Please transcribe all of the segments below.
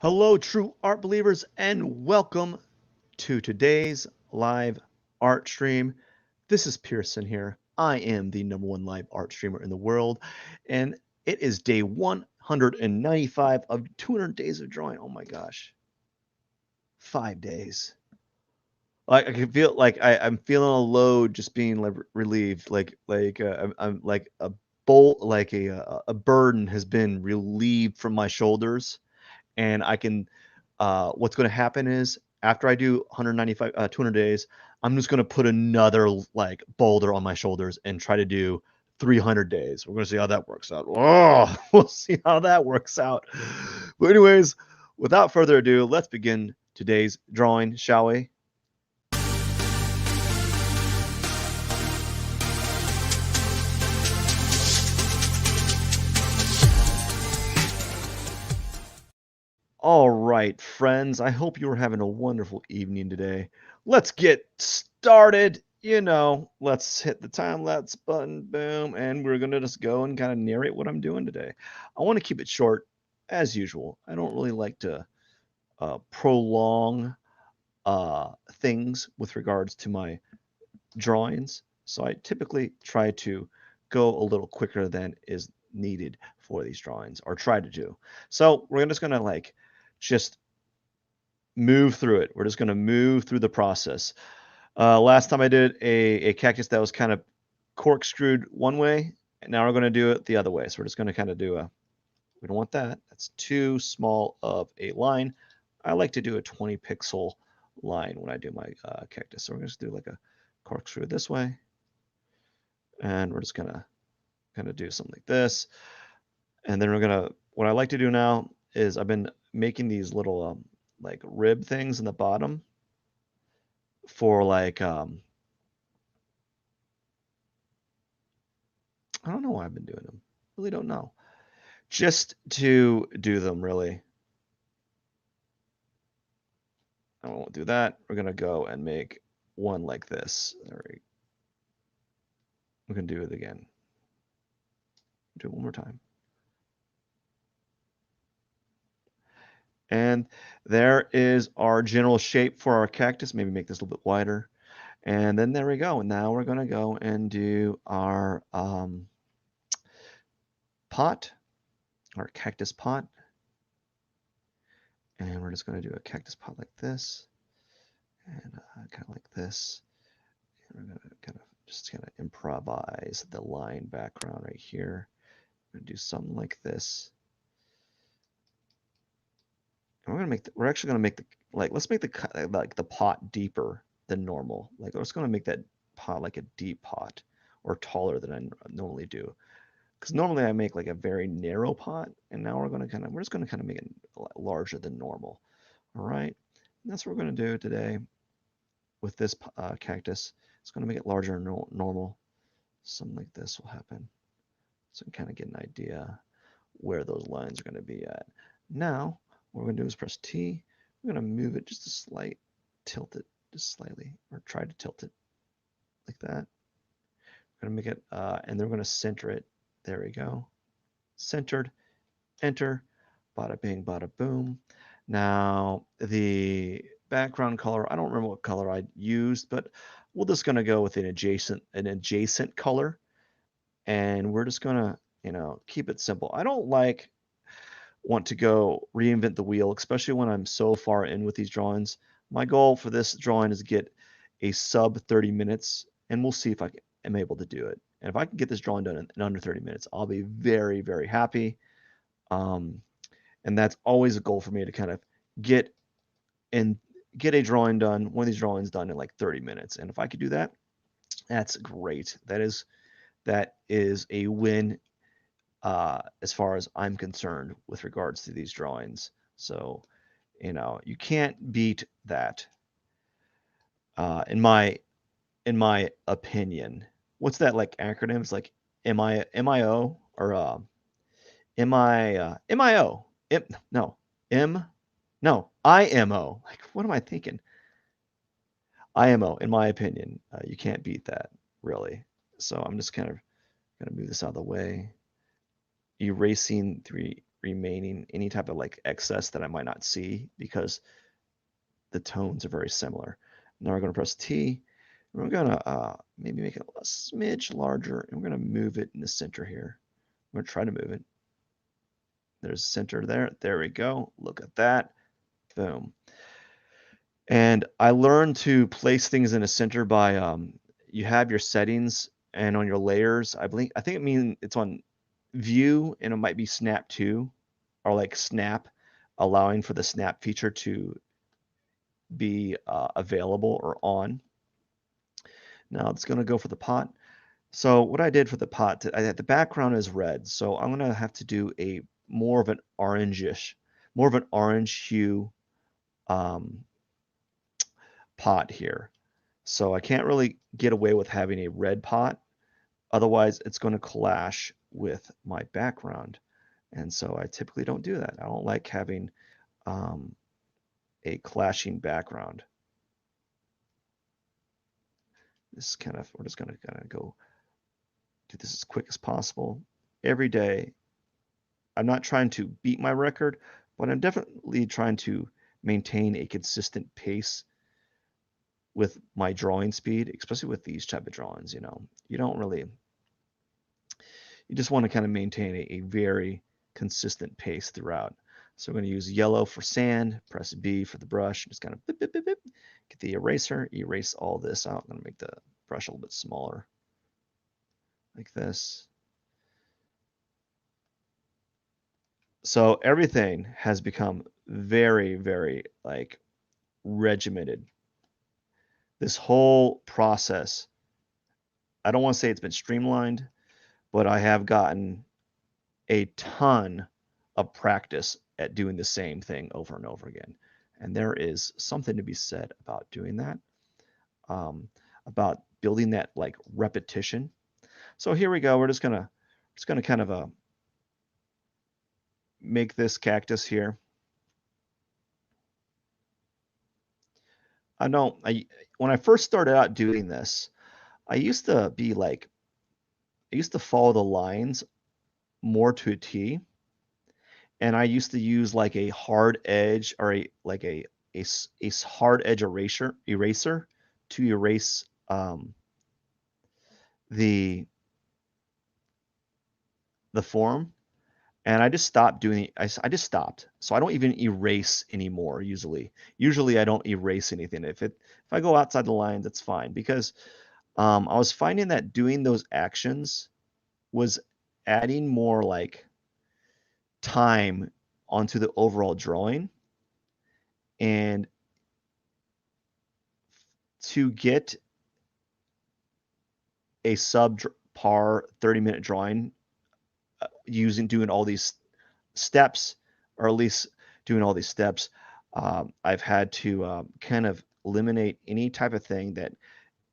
Hello, true art believers, and welcome to today's live art stream. This is Pierson here. I am the number one live art streamer in the world, and it is day 195 of 200 days of drawing. Oh my gosh, 5 days. Like I can feel like I'm feeling a load just being relieved. I'm like a bolt, like a burden has been relieved from my shoulders, and I can what's going to happen is after I do 195 200 days, I'm just going to put another like boulder on my shoulders and try to do 300 days. We're going to see how that works out. Oh, we'll see how that works out. But anyways, without further ado, let's begin today's drawing, shall we? All right, friends, I hope you're having a wonderful evening today. Let's get started. Let's hit the time lapse button, boom, and we're going to just go and kind of narrate what I'm doing today. I want to keep it short, as usual. I don't really like to prolong things with regards to my drawings, so I typically try to go a little quicker than is needed for these drawings, or try to do. So we're just going to just move through it. We're just going to move through the process. Last time I did a cactus that was kind of corkscrewed one way, and now we're going to do it the other way. So we're just going to kind of do we don't want that. That's too small of a line. I like to do a 20 pixel line when I do my cactus. So we're going to do like a corkscrew this way. And we're just going to kind of do something like this. And then what I like to do now is I've been making these little like rib things in the bottom for I don't know why I've been doing them. Really don't know. Just to do them, really. I won't do that. We're gonna go and make one like this. We're gonna do it again. Do it one more time. And there is our general shape for our cactus. Maybe make this a little bit wider. And then there we go. Now we're gonna go and do our pot, our cactus pot. And we're just going to do a cactus pot like this, and kind of like this. And we're going to kind of improvise the line background right here. We're going to do something like this. And we're actually going to make let's make the pot deeper than normal. Like we're just going to make that pot like a deep pot, or taller than I normally do. Because normally I make like a very narrow pot, and now we're just going to kind of make it larger than normal. All right, and that's what we're going to do today with this cactus. It's going to make it larger than normal. Something like this will happen. So you can kind of get an idea where those lines are going to be at. Now, what we're going to do is press T. We're going to move it just a slight, tilt it just slightly, or try to tilt it like that. We're going to make it, and then we're going to center it. There we go. Centered. Enter. Bada bing, bada boom. Now, the background color, I don't remember what color I used, but we're just going to go with an adjacent color, and we're just going to, keep it simple. I don't want to go reinvent the wheel, especially when I'm so far in with these drawings. My goal for this drawing is to get a sub 30 minutes, and we'll see if I am able to do it. And if I can get this drawing done in under 30 minutes, I'll be very, very happy. And that's always a goal for me, to kind of get a drawing done, one of these drawings done in like 30 minutes. And if I could do that, that's great. That is a win as far as I'm concerned with regards to these drawings. So, you can't beat that in my opinion. What's that like acronym? It's like MIO, or MIO. No, M no, IMO. Like, what am I thinking? IMO, in my opinion. You can't beat that, really. So I'm just kind of going to move this out of the way. Erasing remaining, any type of like excess that I might not see because the tones are very similar. Now we're going to press T. And we're going to maybe make it a smidge larger, and we're going to move it in the center here. I'm going to try to move it. There's center there. There we go. Look at that. Boom. And I learned to place things in a center by you have your settings, and on your layers, I think it's on view, and it might be snap 2 or like snap, allowing for the snap feature to be available or on. Now it's going to go for the pot. So what I did for the pot, the background is red, so I'm going to have to do a more of an orangish, more of an orange hue um, pot here. So I can't really get away with having a red pot. Otherwise, it's going to clash with my background. And so I typically don't do that. I don't like having um, a clashing background. This is we're just going to kind of go do this as quick as possible. Every day, I'm not trying to beat my record, but I'm definitely trying to maintain a consistent pace with my drawing speed, especially with these type of drawings. You don't really, you just want to kind of maintain a very consistent pace throughout. So we're going to use yellow for sand, press B for the brush, just kind of beep, beep, beep, beep. Get the eraser, erase all this out. I'm going to make the brush a little bit smaller, like this. So everything has become very, very like regimented. This whole process, I don't want to say it's been streamlined, but I have gotten a ton of practice at doing the same thing over and over again. And there is something to be said about doing that, about building that like repetition. So here we go. We're just gonna kind of make this cactus here. When I first started out doing this, I used to be like, I used to follow the lines more to a T, and I used to use like a hard edge or a hard edge eraser to erase the form, and I just stopped doing it. I just stopped, so I don't even erase anymore. Usually I don't erase anything. If I go outside the lines, that's fine, because I was finding that doing those actions was adding more like time onto the overall drawing. And to get a subpar 30-minute drawing doing all these steps, or at least doing all these steps, I've had to kind of eliminate any type of thing that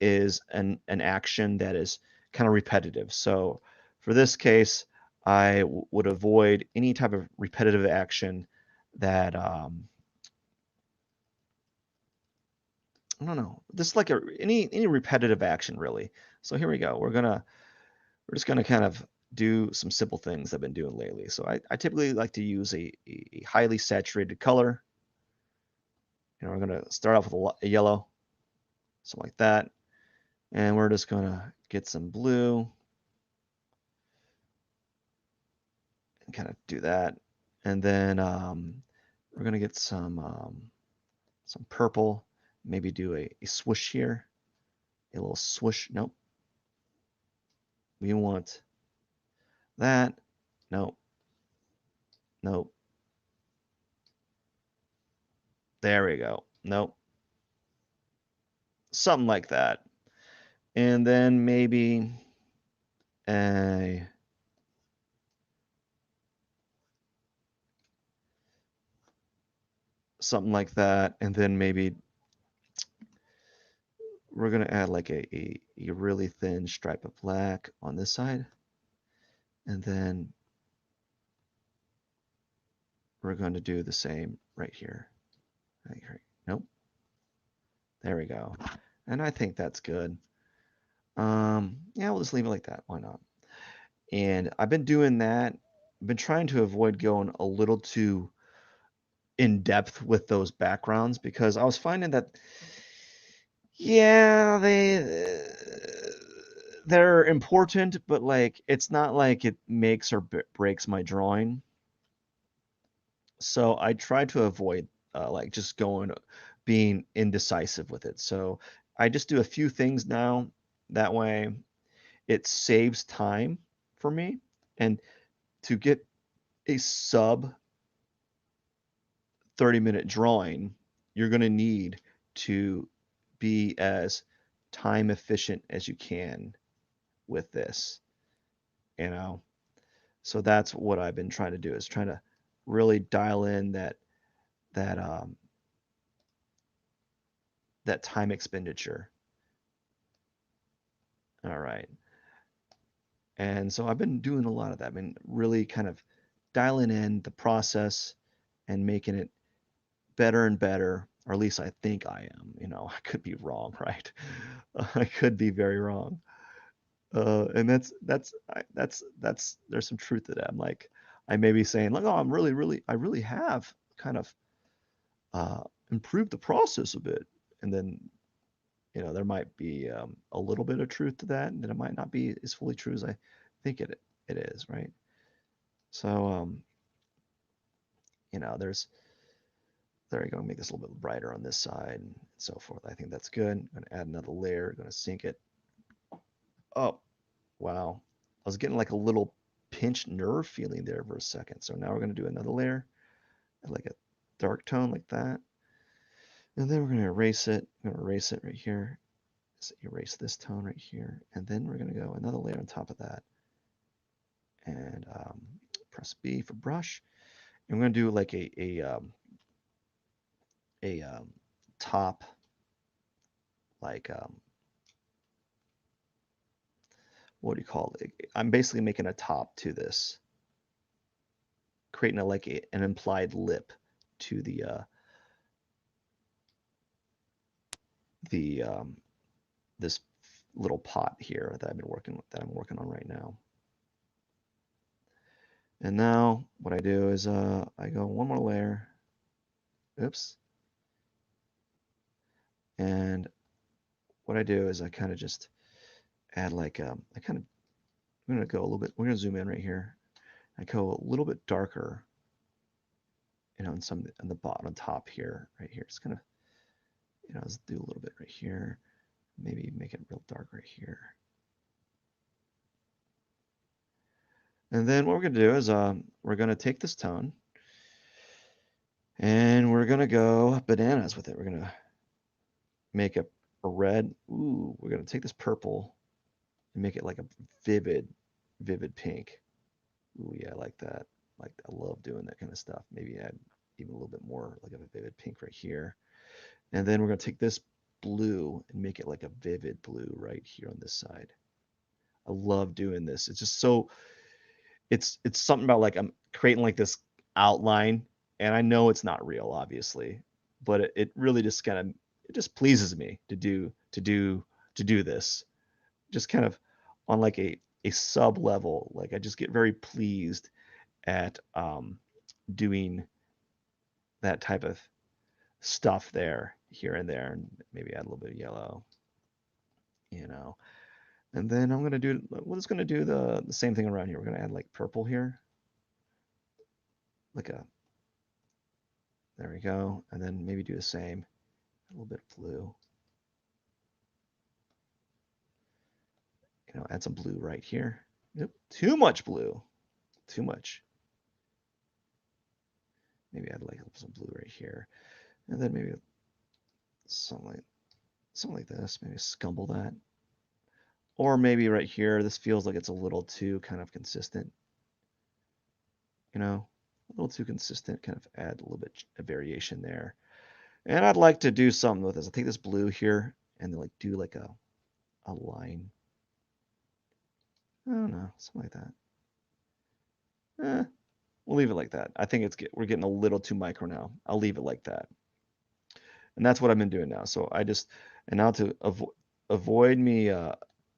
is an action that is kind of repetitive. So for this case, I would avoid any type of repetitive action that I don't know, just like any repetitive action really. So here we go. We're just gonna kind of do some simple things I've been doing lately. So I typically like to use a highly saturated color. We're gonna start off with a yellow, something like that, and we're just gonna get some blue and kind of do that, and then we're gonna get some purple. Maybe do a swoosh here, a little swoosh. Nope, we want that. Nope, nope. There we go. Nope. Something like that. And then maybe a something like that. And then maybe we're going to add like a really thin stripe of black on this side. And then we're going to do the same right here. Right here. Nope. There we go. And I think that's good. Yeah, we'll just leave it like that. Why not? And I've been doing that been trying to avoid going a little too in depth with those backgrounds because I was finding that, yeah, they're important, but like it's not like it makes or breaks my drawing. So I try to avoid like just going being indecisive with it. So I just do a few things now. That way it saves time for me. And to get a sub 30-minute drawing, you're going to need to be as time efficient as you can with this, you know. So that's what I've been trying to do is trying to really dial in that that time expenditure. All right. And so I've been doing a lot of that. I've been really kind of dialing in the process and making it better and better, or at least I think I am. You know, I could be wrong, right? I could be very wrong. And that's there's some truth to that. I'm like, I may be saying like, oh, I really have kind of uh, improved the process a bit, and then there might be a little bit of truth to that, and then it might not be as fully true as I think it is, right? So there's there you go. Make this a little bit brighter on this side and so forth. I think that's good. I'm gonna add another layer. I'm gonna sync it. Oh, wow. I was getting like a little pinched nerve feeling there for a second. So now we're gonna do another layer, like a dark tone like that. And then we're gonna erase it. I'm gonna erase it right here. Just erase this tone right here. And then we're gonna go another layer on top of that. And press B for brush. And we're gonna do like a top, like what do you call it? I'm basically making a top to this, creating an implied lip to the this little pot here that I'm working on right now. And now what I do is I go one more layer. Oops. And what I do is I kind of just add like I kind of I'm gonna go a little bit. We're gonna zoom in right here. I go a little bit darker, in some on the bottom, on top here, right here. It's kind of let's do a little bit right here. Maybe make it real dark right here. And then what we're going to do is we're going to take this tone and we're going to go bananas with it. We're going to make a red. Ooh, we're going to take this purple and make it like a vivid, vivid pink. Ooh, yeah, I like that. Like, I love doing that kind of stuff. Maybe add even a little bit more like a vivid pink right here. And then we're going to take this blue and make it like a vivid blue right here on this side. I love doing this. It's just so it's something about like I'm creating like this outline, and I know it's not real, obviously, but it really just kind of it just pleases me to do this, just kind of on like a sub level. Like I just get very pleased at doing that type of stuff there, here and there, and maybe add a little bit of yellow, you know. And then we're just gonna do the same thing around here. We're gonna add like purple here, like a there we go. And then maybe do the same. A little bit of blue. Add some blue right here. Nope, too much blue. Too much. Maybe add like some blue right here. And then maybe something like this. Maybe scumble that. Or maybe right here, this feels like it's a little too kind of consistent. A little too consistent. Kind of add a little bit of variation there. And I'd like to do something with this. I'll take this blue here and then like do like a line. I don't know, something like that. We'll leave it like that. I think we're getting a little too micro now. I'll leave it like that. And that's what I've been doing now. So and now to avoid me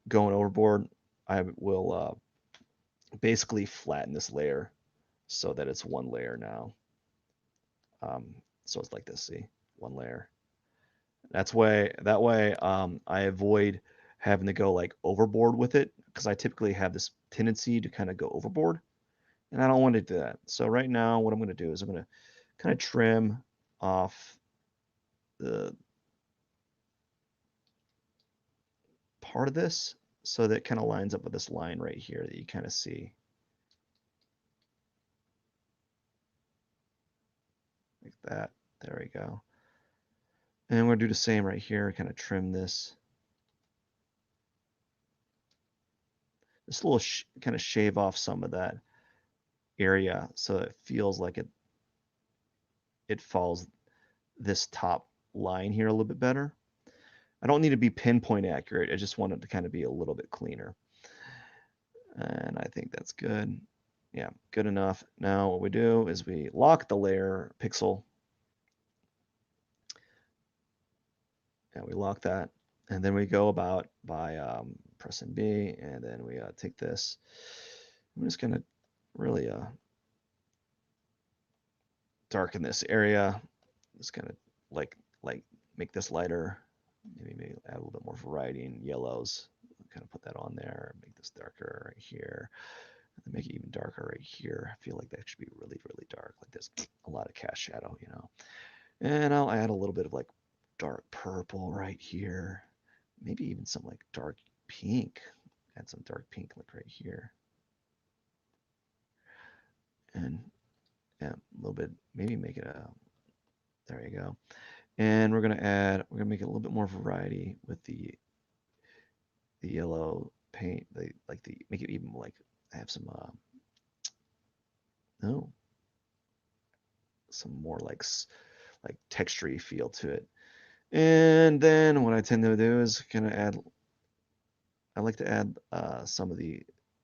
going overboard, I will basically flatten this layer so that it's one layer now. So it's like this, see, one layer. That way I avoid having to go like overboard with it because I typically have this tendency to kind of go overboard, and I don't want to do that. So right now, what I'm going to do is I'm going to kind of trim off the part of this so that it kind of lines up with this line right here that you kind of see. Like that. There we go. And we're going to do the same right here, kind of trim this. This little kind of shave off some of that area so it feels like it follows this top line here a little bit better. I don't need to be pinpoint accurate. I just want it to kind of be a little bit cleaner. And I think that's good. Yeah, good enough. Now what we do is we lock the layer pixel. And we lock that. And then we go about by pressing B. And then we take this. I'm just going to really darken this area. Just kind of like make this lighter. Maybe add a little bit more variety in yellows. Kind of put that on there. Make this darker right here. And make it even darker right here. I feel like that should be really, really dark. Like there's a lot of cast shadow, you know. And I'll add a little bit of like dark purple right here. Maybe even some like dark pink. Add some dark pink like right here. And yeah, a little bit, maybe make it a, there you go. And we're gonna make it a little bit more variety with the yellow paint, make it even like have some no, some more like textury feel to it. And then what I tend to do is kind of I like to add some of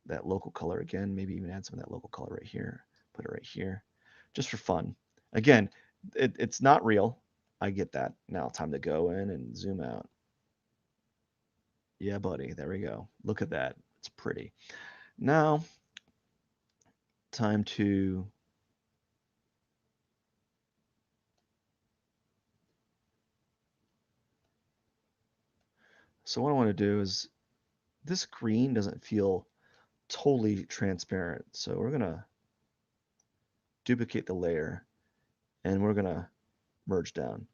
that local color again, maybe even add some of that local color right here, put it right here, just for fun. Again, it's not real. I get that. Now time to go in and zoom out. Yeah, buddy, there we go. Look at that. It's pretty. Now, time to so what I want to do is this green doesn't feel totally transparent. So we're gonna duplicate the layer and we're gonna merge down.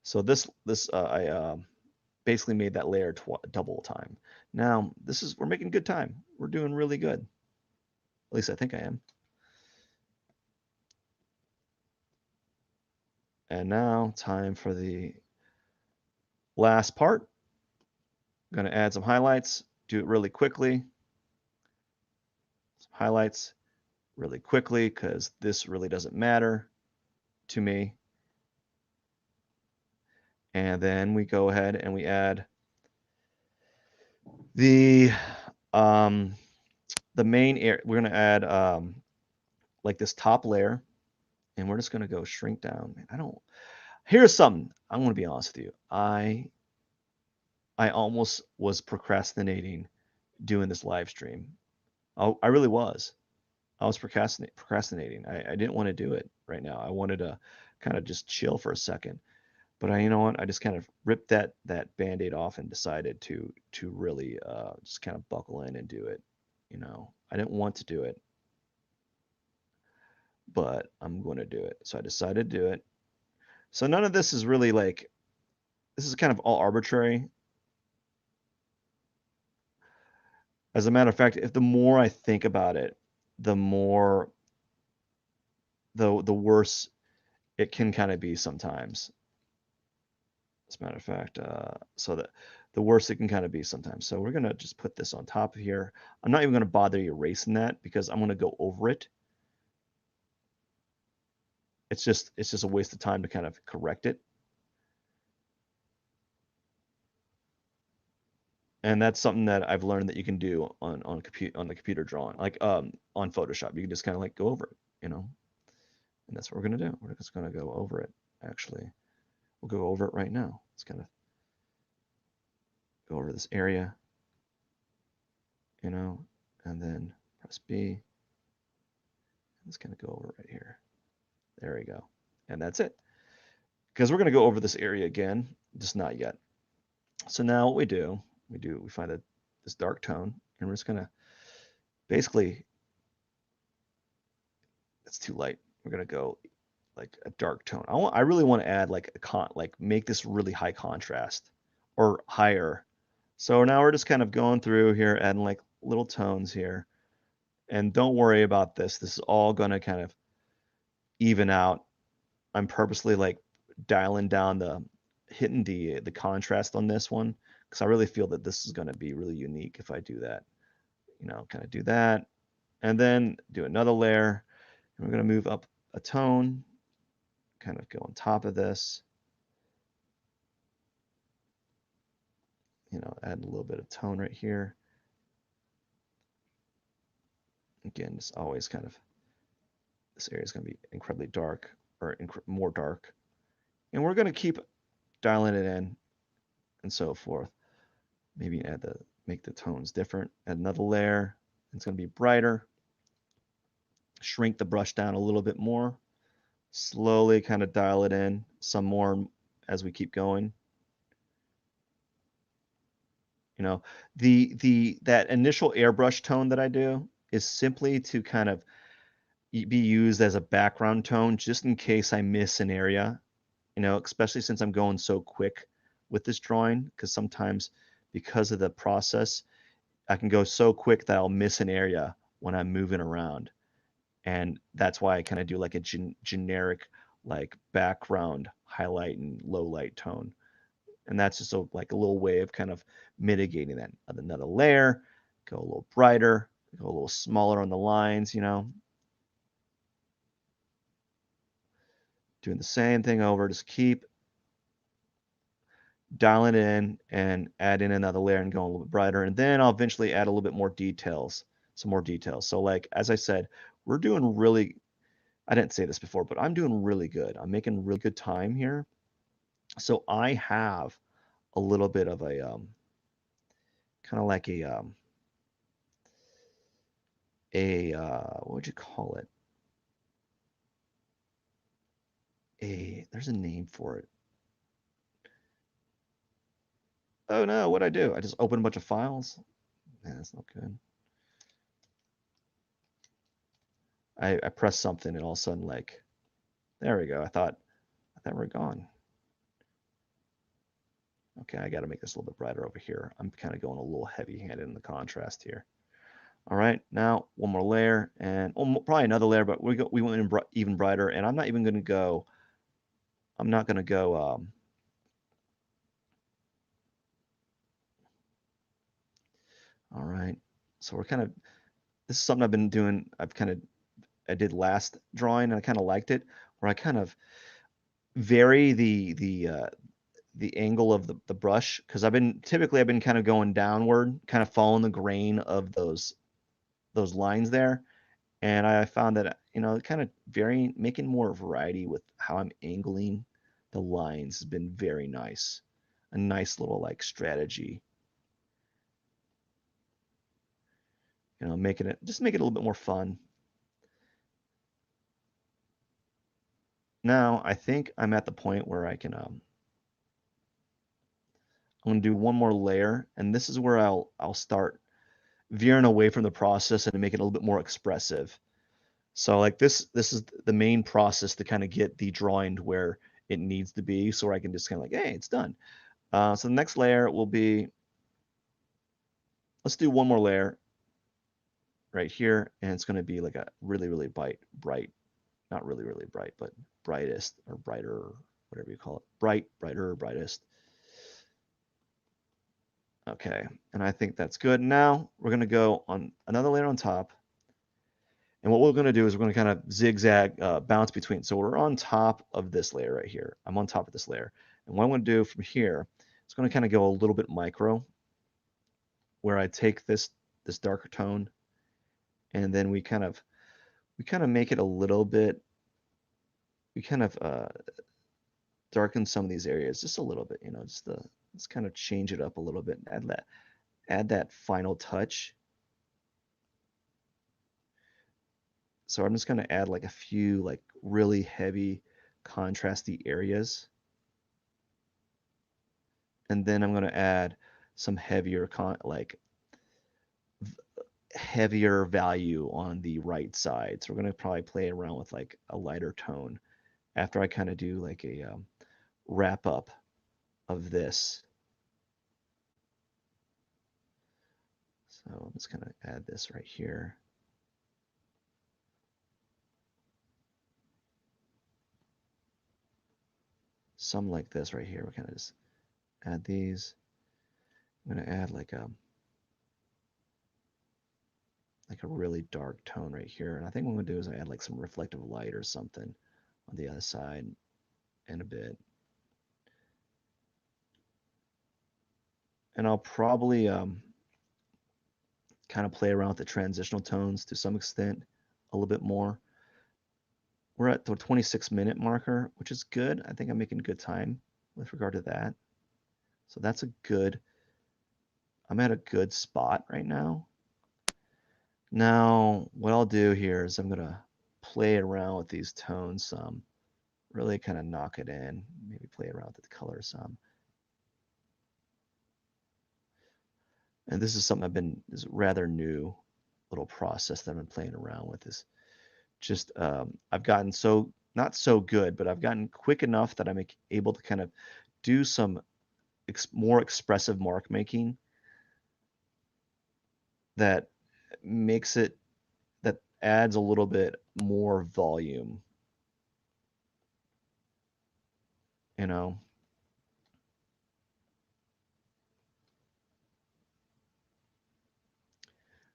So this I basically made that layer double time. Now we're making good time. We're doing really good. At least I think I am. And now time for the last part. I'm gonna add some highlights. Do it really quickly. Some highlights really quickly because this really doesn't matter to me. And then we go ahead and we add the main area. We're going to add like this top layer, and we're just going to go shrink down. Here's something. I'm going to be honest with you. I almost was procrastinating doing this live stream. I really was. I was procrastinating. I didn't want to do it right now. I wanted to kind of just chill for a second. But you know what? I just kind of ripped that Band-Aid off and decided to really just kind of buckle in and do it. You know, I didn't want to do it, but I'm going to do it. So I decided to do it. So none of this is really like, this is kind of all arbitrary. As a matter of fact, if the more I think about it, the more the worse it can kind of be sometimes. As a matter of fact, so that the worse it can kind of be sometimes. So we're going to just put this on top of here. I'm not even going to bother erasing that because I'm going to go over it. It's just a waste of time to kind of correct it. And that's something that I've learned that you can do on the computer drawing, like on Photoshop. You can just kind of like go over it, you know. And that's what we're going to do. We're just going to go over it. Actually, we'll go over it right now. Let's kind of go over this area, you know, and then press B. Let's kind of go over right here. There we go. And that's it. Because we're going to go over this area again, just not yet. So now what we do, we find this dark tone, and we're just going to basically, it's too light. We're going to go like a dark tone. I really want to add like make this really high contrast or higher. So now we're just kind of going through here, adding like little tones here. And don't worry about this. This is all going to kind of even out. I'm purposely like dialing down hitting the contrast on this one because I really feel that this is going to be really unique if I do that. Kind of do that and then do another layer. And we're going to move up a tone, kind of go on top of this. Add a little bit of tone right here. Again, it's always kind of, this area is going to be incredibly dark or more dark. And we're going to keep dialing it in and so forth. Maybe make the tones different. Add another layer. It's going to be brighter. Shrink the brush down a little bit more. Slowly kind of dial it in some more as we keep going. That initial airbrush tone that I do is simply to kind of be used as a background tone just in case I miss an area, especially since I'm going so quick with this drawing, because sometimes because of the process, I can go so quick that I'll miss an area when I'm moving around. And that's why I kind of do like a generic like background highlight and low light tone. And that's just like a little way of kind of mitigating that. Another layer, go a little brighter, go a little smaller on the lines, doing the same thing over. Just keep dialing it in and add in another layer and go a little bit brighter. And then I'll eventually add a little bit more details, some more details. So like, as I said, we're doing really, I didn't say this before, but I'm doing really good. I'm making really good time here. So I have a little bit of a, kind of like what would you call it? There's a name for it. Oh no, what'd I do? I just opened a bunch of files. Man, that's not good. I pressed something and all of a sudden like, there we go. I thought we're gone. Okay, I got to make this a little bit brighter over here. I'm kind of going a little heavy-handed in the contrast here. All right, now one more layer and probably another layer, but we went in even brighter. And I'm not even going to go. I'm not going to go. All right, so we're kind of. This is something I've been doing. I did last drawing and I kind of liked it, where I kind of vary the angle of the brush, because I've been kind of going downward, kind of following the grain of those lines there. And I found that, kind of varying, making more variety with how I'm angling the lines has been very nice. A nice little like strategy, making it a little bit more fun. Now I think I'm at the point where I can I'm gonna do one more layer, and this is where I'll start veering away from the process and make it a little bit more expressive. So like this is the main process to kind of get the drawing to where it needs to be, so I can just kind of like, hey, it's done. So the next layer will be, let's do one more layer right here, and it's going to be like a really, really bright, not really, really bright, but brightest or brighter, whatever you call it, brighter, brightest. Okay, and I think that's good. Now we're going to go on another layer on top. And what we're going to do is we're going to kind of zigzag, bounce between. So we're on top of this layer right here. I'm on top of this layer. And what I'm going to do from here, it's going to kind of go a little bit micro, where I take this darker tone, and then we kind of make it a little bit, we kind of darken some of these areas just a little bit, let's kind of change it up a little bit, add that final touch. So I'm just going to add like a few like really heavy contrasty areas. And then I'm going to add some heavier value on the right side. So we're going to probably play around with like a lighter tone after I kind of do like a wrap up of this. So I'm just going to add this right here. Some like this right here. We kind of just add these. I'm going to add like a really dark tone right here. And I think what I'm going to do is I add like some reflective light or something on the other side in a bit. And I'll probably kind of play around with the transitional tones to some extent a little bit more. We're at the 26-minute marker, which is good. I think I'm making good time with regard to that. So that's I'm at a good spot right now. Now, what I'll do here is I'm going to play around with these tones some, really kind of knock it in, maybe play around with the color some. And this is something is rather new little process that I've been playing around with. Is just I've gotten not so good, but I've gotten quick enough that I'm able to kind of do some more expressive mark making that makes it that adds a little bit more volume, you know.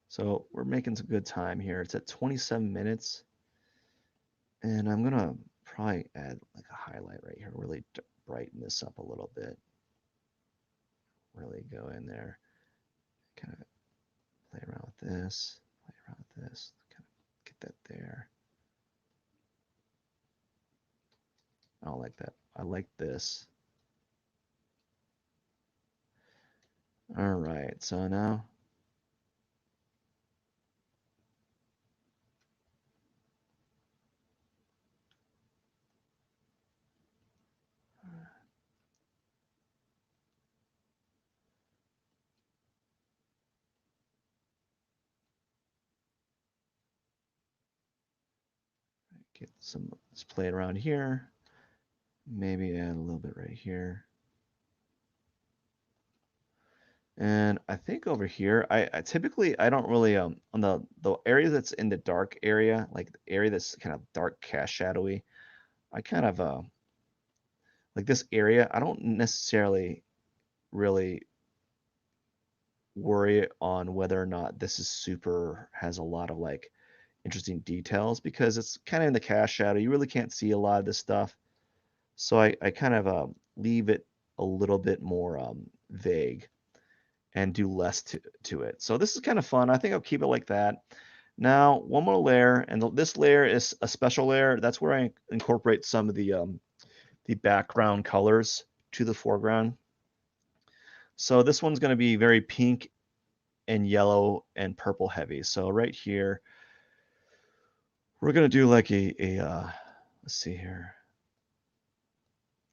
So we're making some good time here. It's at 27 minutes, and I'm gonna probably add like a highlight right here, really brighten this up a little bit. Really go in there, kind of play around with this, play around with this, kind of get that there. I don't like that. I like this. All right, so now let's play it around here. Maybe add a little bit right here. And I think over here, I typically I don't really on the area that's in the dark area, like the area that's kind of dark cast shadowy, I kind of like this area, I don't necessarily really worry on whether or not this is super has a lot of like interesting details because it's kind of in the cast shadow. You really can't see a lot of this stuff. So I kind of leave it a little bit more vague and do less to it. So this is kind of fun. I think I'll keep it like that. Now, one more layer, and this layer is a special layer. That's where I incorporate some of the background colors to the foreground. So this one's going to be very pink and yellow and purple heavy. So right here, we're going to do like let's see here,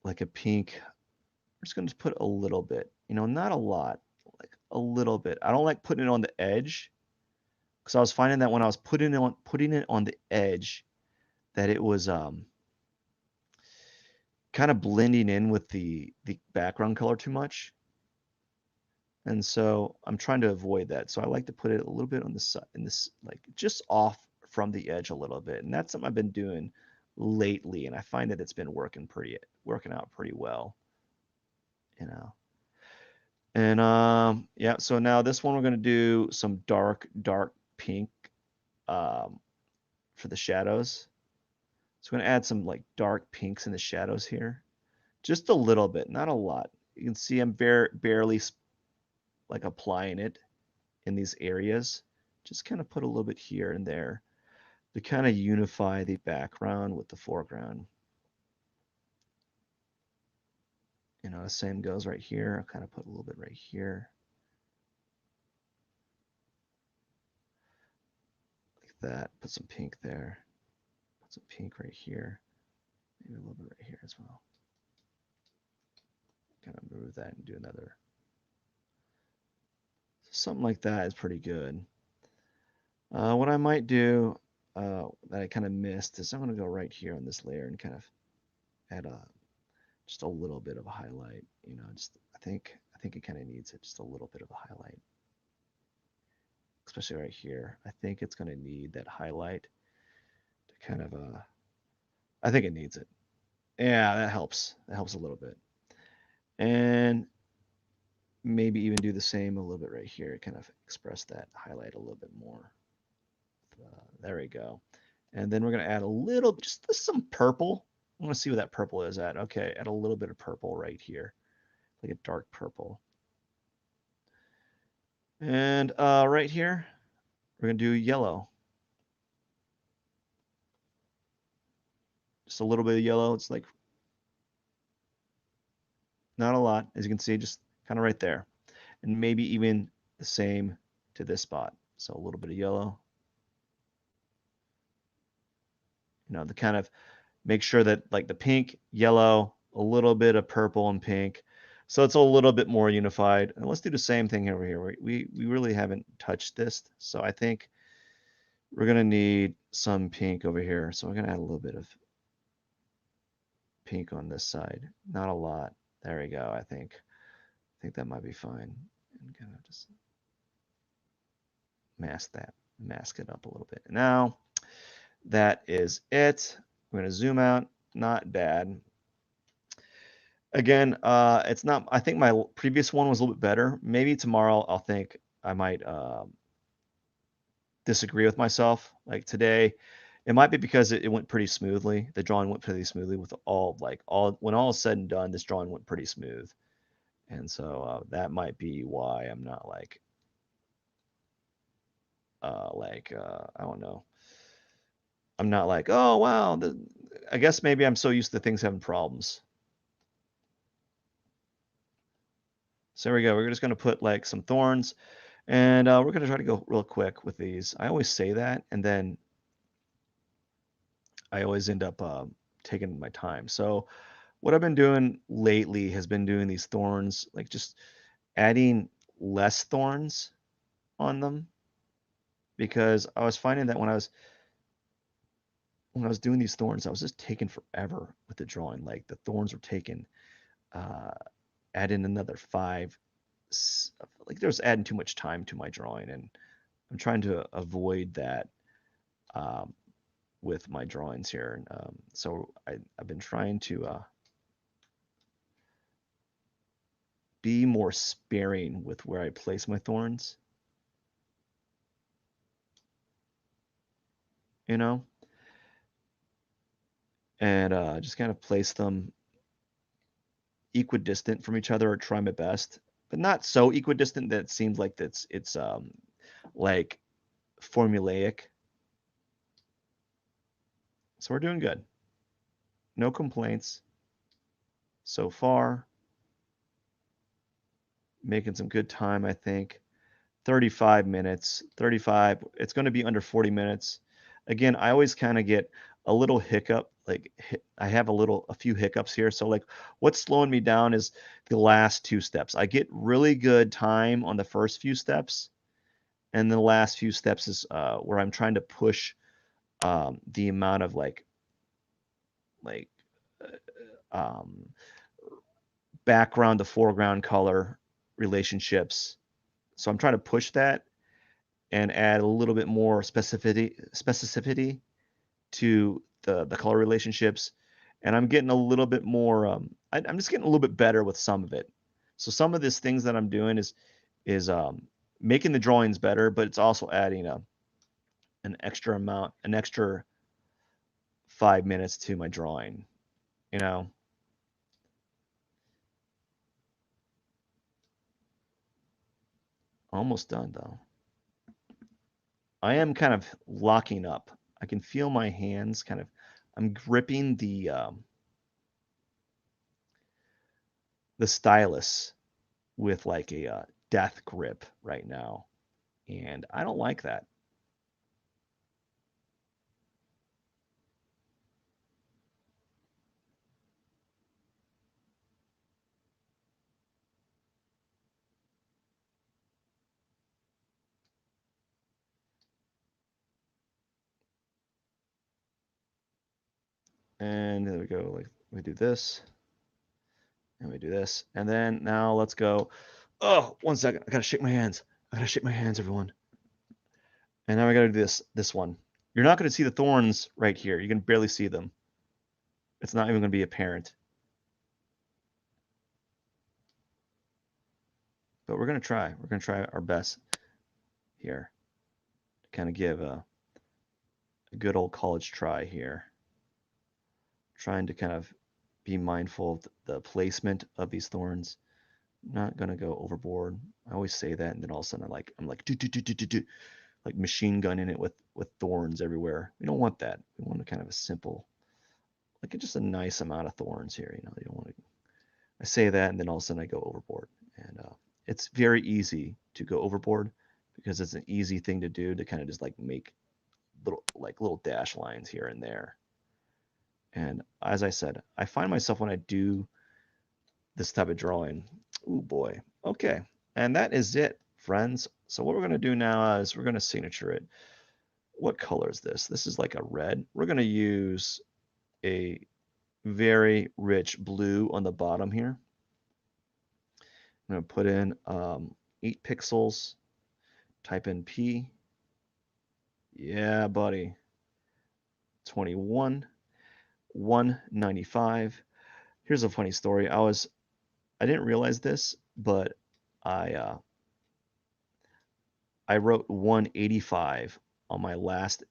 like a pink. We're just going to put a little bit, not a lot, like a little bit. I don't like putting it on the edge because I was finding that when I was putting it on the edge, that it was kind of blending in with the background color too much. And so I'm trying to avoid that. So I like to put it a little bit on the side, in this like just off from the edge a little bit. And that's something I've been doing lately, and I find that it's been working out pretty well, you know. And yeah, so now this one we're gonna do some dark pink um, for the shadows. So we're gonna add some like dark pinks in the shadows here, just a little bit, not a lot. You can see I'm barely like applying it in these areas. Just kind of put a little bit here and there to kind of unify the background with the foreground. The same goes right here. I'll kind of put a little bit right here, like that. Put some pink there. Put some pink right here. Maybe a little bit right here as well. Kind of move that and do another. Something like that is pretty good. What I might do that I kind of missed is I'm going to go right here on this layer and kind of add just a little bit of a highlight. You know, just I think it kind of needs it, just a little bit of a highlight, especially right here. I think it's going to need that highlight to kind of I think it needs it. Yeah, that helps. That helps a little bit. And maybe even do the same a little bit right here, kind of express that highlight a little bit more. There we go. And then we're going to add a little, just some purple. I want to see where that purple is at. Okay, add a little bit of purple right here, like a dark purple. And right here, we're going to do yellow. Just a little bit of yellow. It's like not a lot, as you can see, just kind of right there. And maybe even the same to this spot. So a little bit of yellow. You know, the kind of make sure that like the pink, yellow, a little bit of purple and pink. So it's a little bit more unified. And let's do the same thing over here. We really haven't touched this. So I think we're going to need some pink over here. So we're going to add a little bit of pink on this side. Not a lot. There we go, I think. I think that might be fine. And kind of just mask that, mask it up a little bit. Now, that is it. We're going to zoom out. Not bad. Again, it's not, I think my previous one was a little bit better. Maybe tomorrow I'll think I might disagree with myself. Like today, it might be because it went pretty smoothly. The drawing went pretty smoothly with when all is said and done, this drawing went pretty smooth. And so that might be why I'm not I don't know. I'm not like, oh wow, I guess maybe I'm so used to things having problems. So there we go. We're just going to put like some thorns, and we're going to try to go real quick with these. I always say that, and then I always end up taking my time. So what I've been doing lately has been doing these thorns, like just adding less thorns on them, because I was finding that when I was doing these thorns, I was just taking forever with the drawing. Like the thorns were taking, add in another 5. Like there was adding too much time to my drawing, and I'm trying to avoid that with my drawings here. So I've been trying to be more sparing with where I place my thorns. You know, and just kind of place them equidistant from each other, or try my best, but not so equidistant that it seems like it's like formulaic. So we're doing good. No complaints so far. Making some good time, I think. 35 minutes, 35. It's going to be under 40 minutes. Again, I always kind of get a little hiccup. Like I have a few hiccups here. So like what's slowing me down is the last 2 steps. I get really good time on the first few steps. And the last few steps is where I'm trying to push the amount of like um, background to foreground color relationships. So I'm trying to push that and add a little bit more specificity to the color relationships. And I'm getting a little bit more. I'm just getting a little bit better with some of it. So some of these things that I'm doing is making the drawings better, but it's also adding an extra 5 minutes to my drawing. You know, almost done though. I am kind of locking up. I can feel my hands kind of. I'm gripping the stylus with like a death grip right now, and I don't like that. And there we go. Like we do this, and we do this, and then now let's go. Oh, 1 second. I gotta shake my hands. I gotta shake my hands, everyone. And now I gotta do this one. You're not gonna see the thorns right here. You can barely see them. It's not even gonna be apparent. But we're gonna try. We're gonna try our best here to kind of give a good old college try here. Trying to kind of be mindful of the placement of these thorns. Not gonna go overboard. I always say that, and then all of a sudden I'm like do do do do do do, like machine gunning it with thorns everywhere. We don't want that. We want a kind of a simple, like just a nice amount of thorns here. You know, you don't want to. I say that, and then all of a sudden I go overboard, and it's very easy to go overboard because it's an easy thing to do to kind of just like make little dash lines here and there. And as I said, I find myself when I do this type of drawing, oh boy, okay. And that is it, friends. So what we're going to do now is we're going to signature it. What color is this? This is like a red. We're going to use a very rich blue on the bottom here. I'm going to put in 8 pixels, type in P. Yeah, buddy. 21, 195. Here's a funny story. I didn't realize this, but I wrote 185 on my last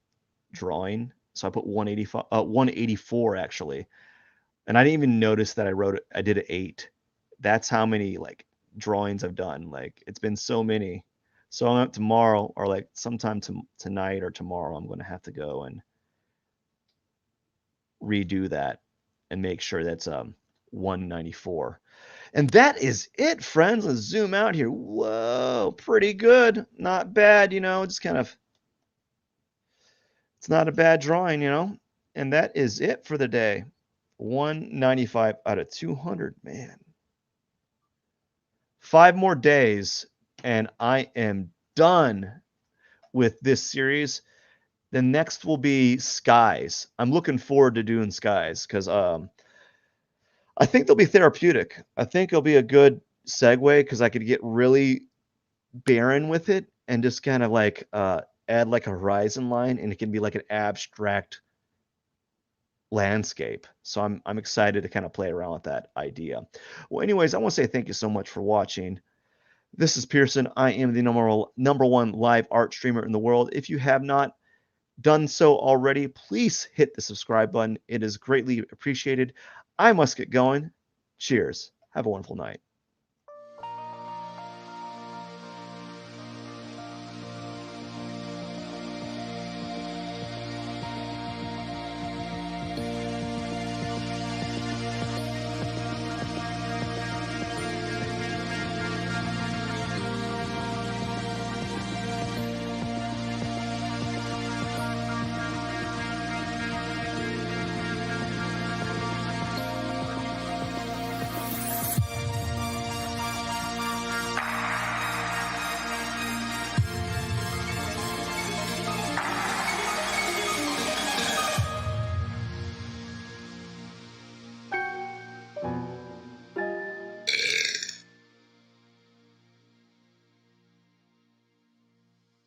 drawing. So I put 185, 184 actually. And I didn't even notice that I did an 8. That's how many like drawings I've done. Like it's been so many. So I'm tomorrow or like sometime tonight or tomorrow, I'm going to have to go and redo that and make sure that's 194. And that is it, friends. Let's zoom out here. Whoa, pretty good. Not bad, you know, just kind of, it's not a bad drawing, you know. And that is it for the day. 195 out of 200, man. 5 more days and I am done with this series. The next will be skies. I'm looking forward to doing skies because I think they'll be therapeutic. I think it'll be a good segue because I could get really barren with it and just kind of like add like a horizon line, and it can be like an abstract landscape. So I'm excited to kind of play around with that idea. Well, anyways, I want to say thank you so much for watching. This is Pierson. I am the number one live art streamer in the world. If you have not done so already, please hit the subscribe button. It is greatly appreciated. I must get going. Cheers. Have a wonderful night.